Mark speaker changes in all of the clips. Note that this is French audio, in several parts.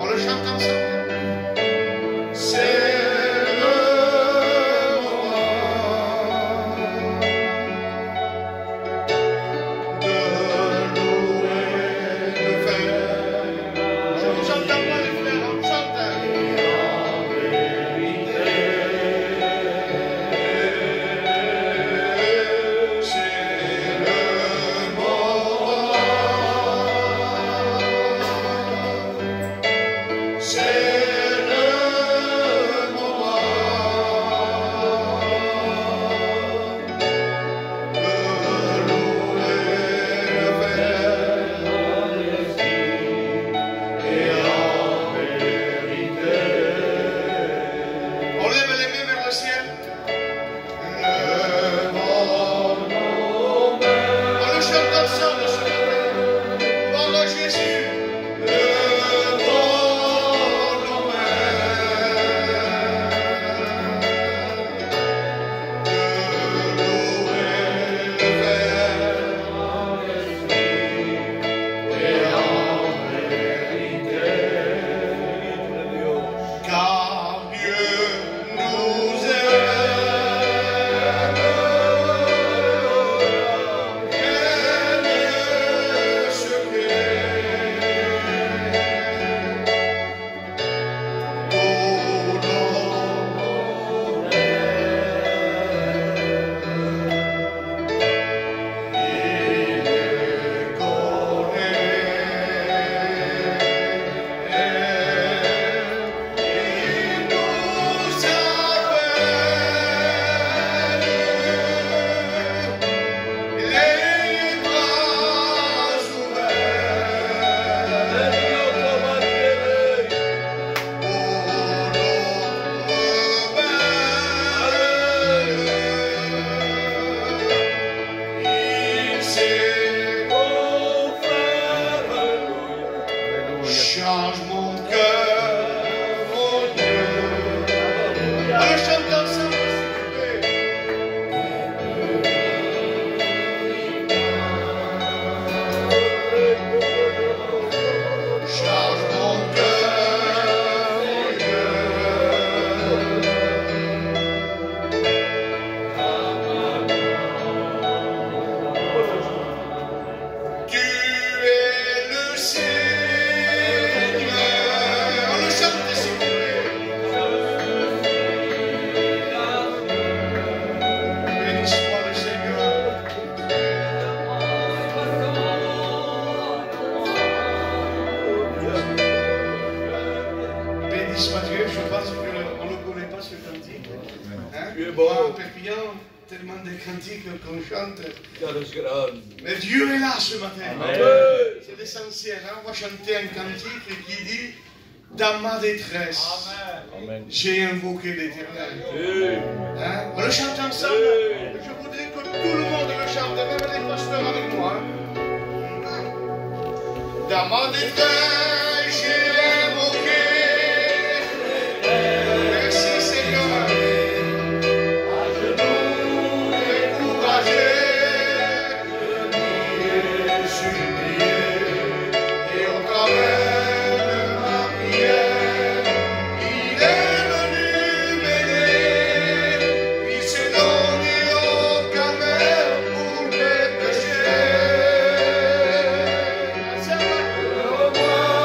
Speaker 1: On le chante ensemble. Change mon cœur, mon Dieu. Allez, chante ensemble, s'il vous plaît. Change mon cœur, mon Dieu. Tu es le Seigneur. Je pense qu'on ne le connaît pas ce cantique. Hein? Moi, en Perpignan, tellement de cantiques qu'on chante. Mais Dieu est là ce matin. C'est l'essentiel. Hein? On va chanter un cantique qui dit dans ma détresse, j'ai invoqué l'Éternel. Hein? On le chante ensemble. Je voudrais que tout le monde le chante, même les pasteurs avec moi. Hein? Dans ma détresse, j'ai invoqué. Merci Seigneur. À genoux découragé, je supplié, et au travers de ma prière, il est venu m'aider. Il s'est donné au calvaire pour mes péchés. Au moi.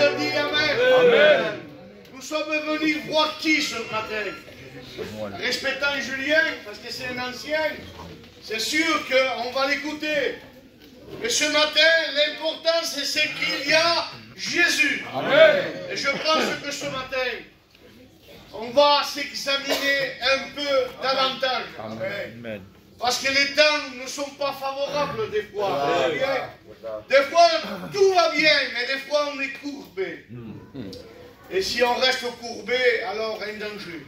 Speaker 1: Dieu dit Amen. Amen. Nous sommes venus voir qui ce matin? Respectant Julien, parce que c'est un ancien, c'est sûr qu'on va l'écouter. Mais ce matin, l'important c'est qu'il y a Jésus. Amen. Et je pense que ce matin, on va s'examiner un peu davantage. Amen. Parce que les temps ne sont pas favorables des fois. Des fois, tout va bien, mais des fois, on est courbé. Et si on reste courbé, alors un danger.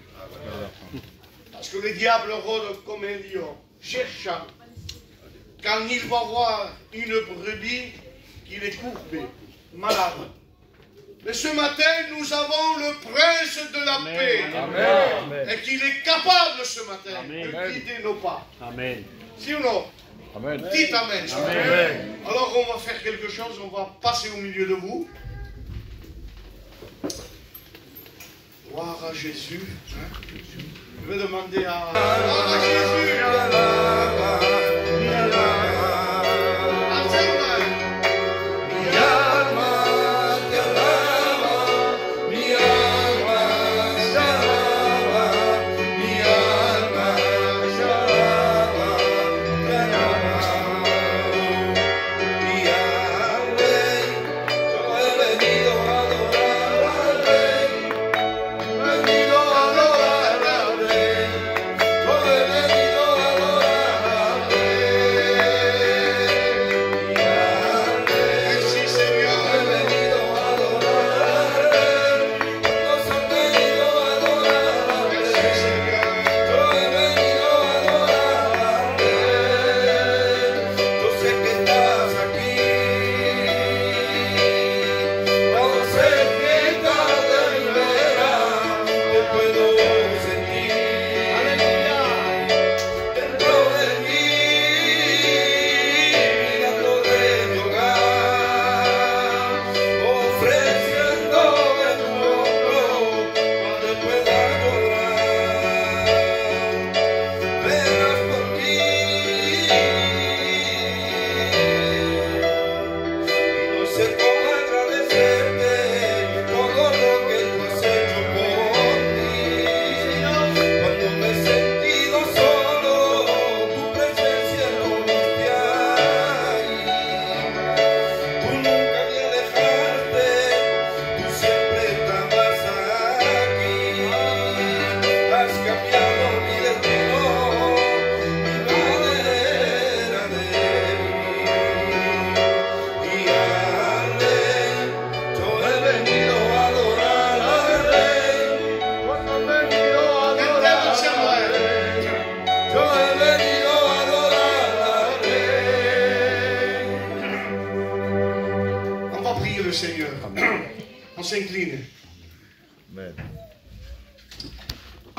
Speaker 1: Parce que le diable rôde comme un lion, cherchant. Quand il va voir une brebis, qu'il est courbé, malade. Mais ce matin, nous avons le prince de la paix. Amen. Et qu'il est capable ce matin de guider nos pas. Amen. Si ou non? Amen. Dites Amen. Amen. Alors on va faire quelque chose, on va passer au milieu de vous. Gloire à Jésus. Je vais demander à... Gloire à Jésus.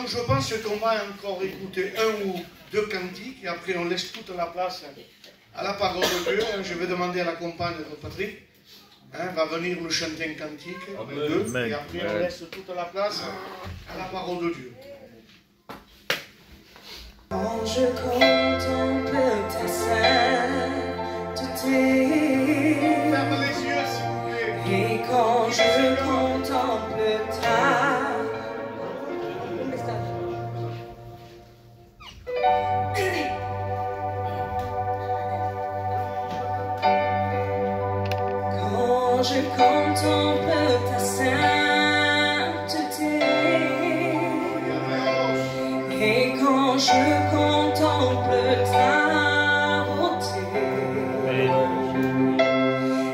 Speaker 1: Je pense qu'on va encore écouter un ou deux cantiques et après on laisse toute la place à la parole de Dieu. Je vais demander à la compagne de Patrick, va venir nous chanter un cantique, deux, et après on laisse toute la place à la parole de Dieu.
Speaker 2: Quand je contemple ta sainteté,
Speaker 1: ferme les yeux s'il vous plaît.
Speaker 2: Et quand je contemple ta quand je contemple ta sainteté, et quand je contemple ta beauté,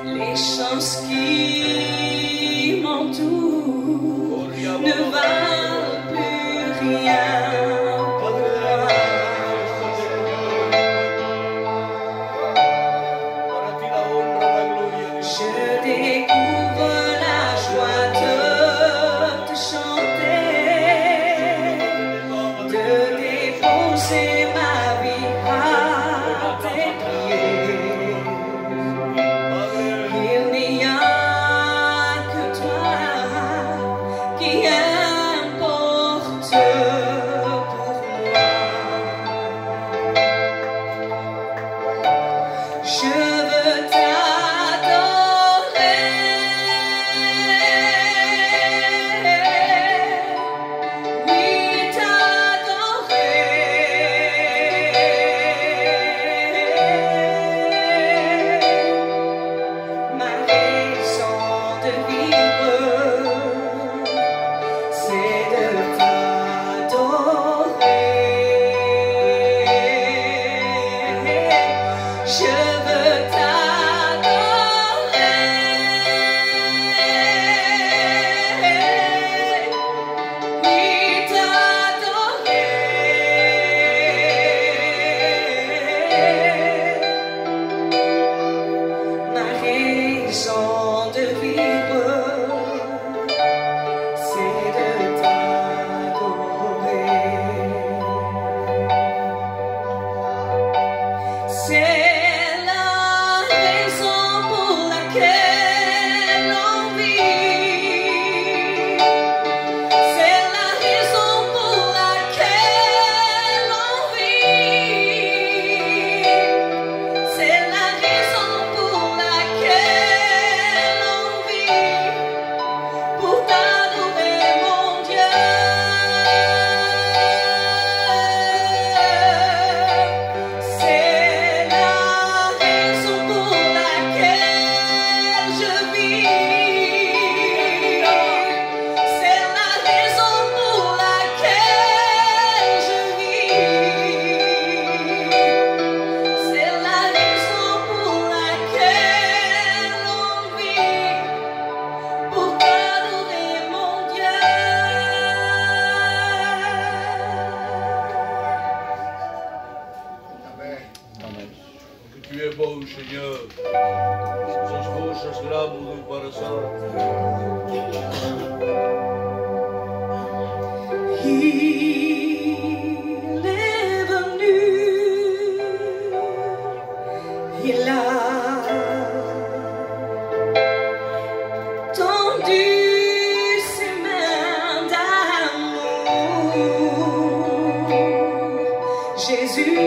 Speaker 2: les choses qui m'entourent ne valent plus rien. Yeah.
Speaker 3: Señor. Esas cosas gramos para
Speaker 2: Il est venu, il a tendu ses mains d'amour. Jésus.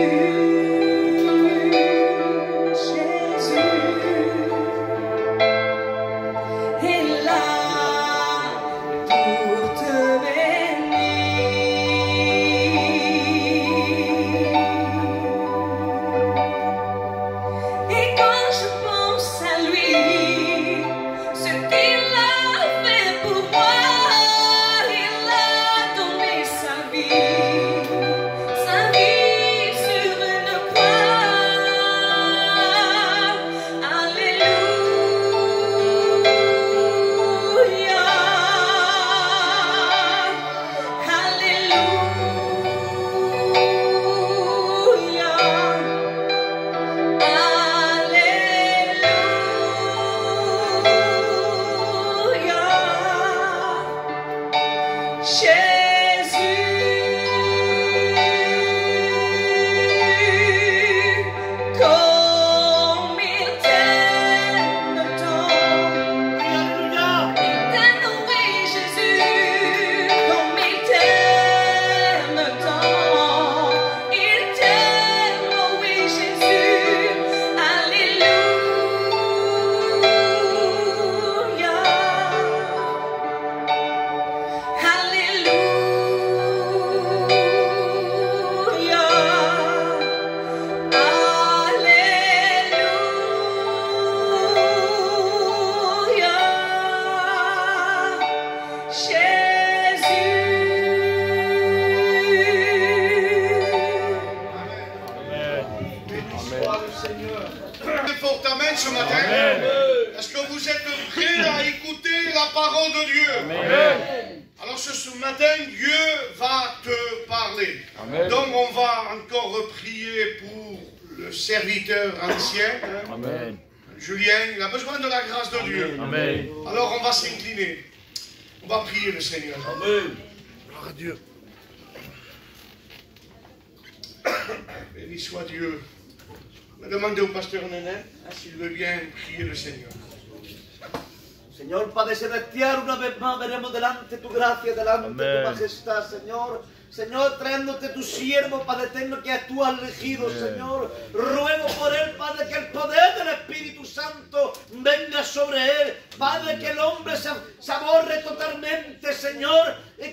Speaker 1: Ce matin, est-ce que vous êtes prêts à écouter la parole de Dieu?
Speaker 3: Amen.
Speaker 1: Alors ce matin, Dieu va te parler.
Speaker 3: Amen.
Speaker 1: Donc on va encore prier pour le serviteur ancien.
Speaker 3: Amen.
Speaker 1: Julien, il a besoin de la grâce de Dieu.
Speaker 3: Amen.
Speaker 1: Alors on va s'incliner. On va prier le Seigneur.
Speaker 3: Amen.
Speaker 1: Gloire à Dieu. Béni soit Dieu. Je vais demander au pasteur Nené s'il veut bien prier le Seigneur.
Speaker 4: Señor Padre Celestial, una vez más veremos delante tu gracia, delante tu majestad, Señor. Señor, trayéndote tu siervo, Padre eterno, que tú has elegido, Señor. Ruego por él, Padre, que el poder del Espíritu Santo venga sobre él. Padre, que el hombre se aborre totalmente, Señor. Y